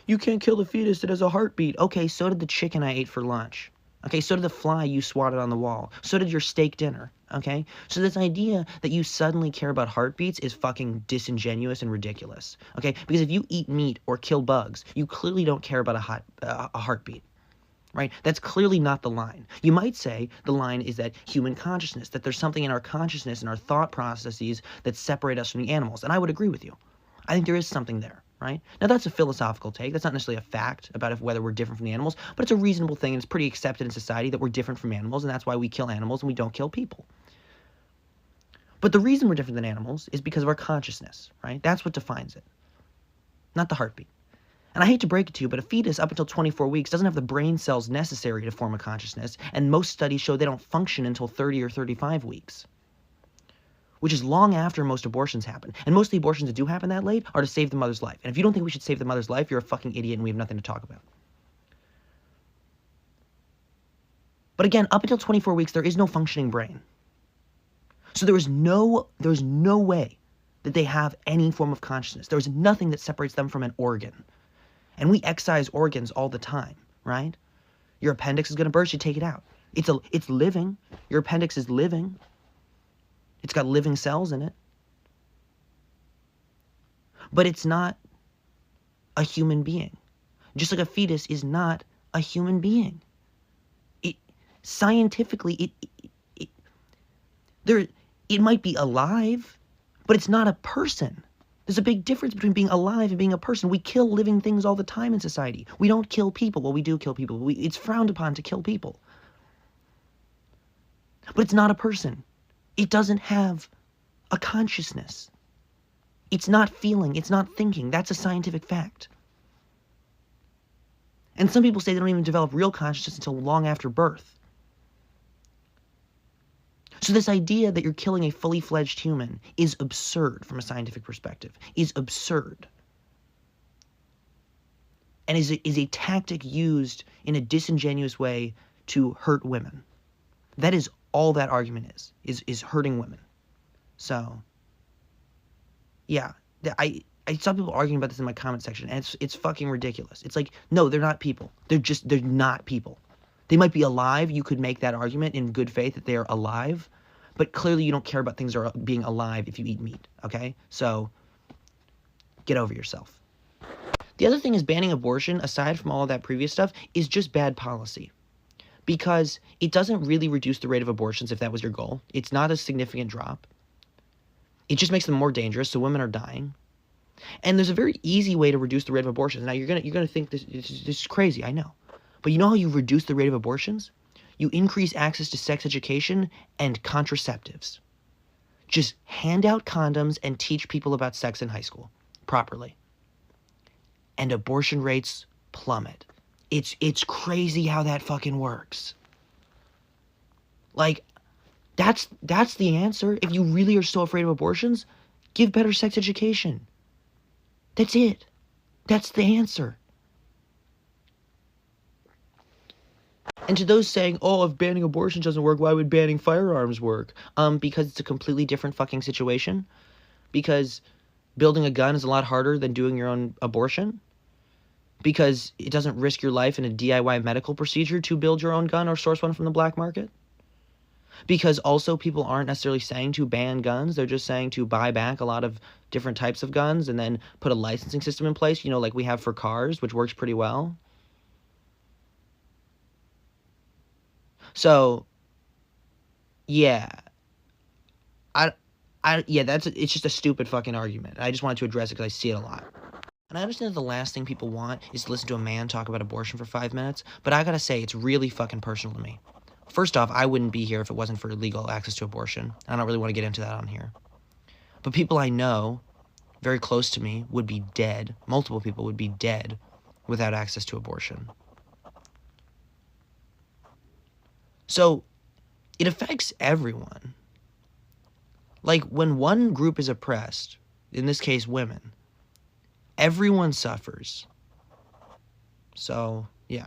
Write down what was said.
you can't kill the fetus that has a heartbeat. Okay, so did the chicken I ate for lunch. Okay, so did the fly you swatted on the wall. So did your steak dinner. Okay? So this idea that you suddenly care about heartbeats is fucking disingenuous and ridiculous. Okay? Because if you eat meat or kill bugs, you clearly don't care about a heartbeat. Right? That's clearly not the line. You might say the line is that human consciousness, that there's something in our consciousness and our thought processes that separate us from the animals. And I would agree with you. I think there is something there, right? Now, that's a philosophical take. That's not necessarily a fact about whether we're different from the animals, but it's a reasonable thing, and it's pretty accepted in society that we're different from animals, and that's why we kill animals and we don't kill people. But the reason we're different than animals is because of our consciousness, right? That's what defines it, not the heartbeat. And I hate to break it to you, but a fetus up until 24 weeks doesn't have the brain cells necessary to form a consciousness, and most studies show they don't function until 30 or 35 weeks. Which is long after most abortions happen. And most of the abortions that do happen that late are to save the mother's life. And if you don't think we should save the mother's life, you're a fucking idiot and we have nothing to talk about. But again, up until 24 weeks, there is no functioning brain. So there's no way that they have any form of consciousness. There's nothing that separates them from an organ. And we excise organs all the time, right? Your appendix is going to burst, you take it out. It's living. Your appendix is living. It's got living cells in it. But it's not a human being. Just like a fetus is not a human being. Scientifically, it might be alive, but it's not a person. There's a big difference between being alive and being a person. We kill living things all the time in society. We don't kill people. Well, we do kill people. It's frowned upon to kill people. But it's not a person. It doesn't have a consciousness. It's not feeling. It's not thinking. That's a scientific fact. And some people say they don't even develop real consciousness until long after birth. So this idea that you're killing a fully fledged human is absurd from a scientific perspective, is absurd. And is a tactic used in a disingenuous way to hurt women. That is all that argument is hurting women. So, yeah, I saw people arguing about this in my comment section, and it's fucking ridiculous. It's like, no, they're not people. They're not people. They might be alive. You could make that argument in good faith that they are alive, but clearly you don't care about things that are being alive if you eat meat, okay? So, get over yourself. The other thing is banning abortion, aside from all of that previous stuff, is just bad policy. Because it doesn't really reduce the rate of abortions if that was your goal. It's not a significant drop. It just makes them more dangerous, so women are dying. And there's a very easy way to reduce the rate of abortions. Now, you're gonna think this is crazy, I know. But you know how you reduce the rate of abortions? You increase access to sex education and contraceptives. Just hand out condoms and teach people about sex in high school properly. And abortion rates plummet. It's crazy how that fucking works. Like, that's the answer. If you really are so afraid of abortions, give better sex education. That's it. That's the answer. And to those saying, oh, if banning abortion doesn't work, why would banning firearms work? Because it's a completely different fucking situation. Because building a gun is a lot harder than doing your own abortion. Because it doesn't risk your life in a DIY medical procedure to build your own gun or source one from the black market. Because also people aren't necessarily saying to ban guns. They're just saying to buy back a lot of different types of guns and then put a licensing system in place, you know, like we have for cars, which works pretty well. So, yeah. It's just a stupid fucking argument. I just wanted to address it because I see it a lot. And I understand that the last thing people want is to listen to a man talk about abortion for 5 minutes, but I gotta say, it's really fucking personal to me. First off, I wouldn't be here if it wasn't for legal access to abortion. I don't really want to get into that on here. But people I know, very close to me, would be dead. Multiple people would be dead without access to abortion. So, it affects everyone. Like, when one group is oppressed, in this case women, everyone suffers. So, yeah.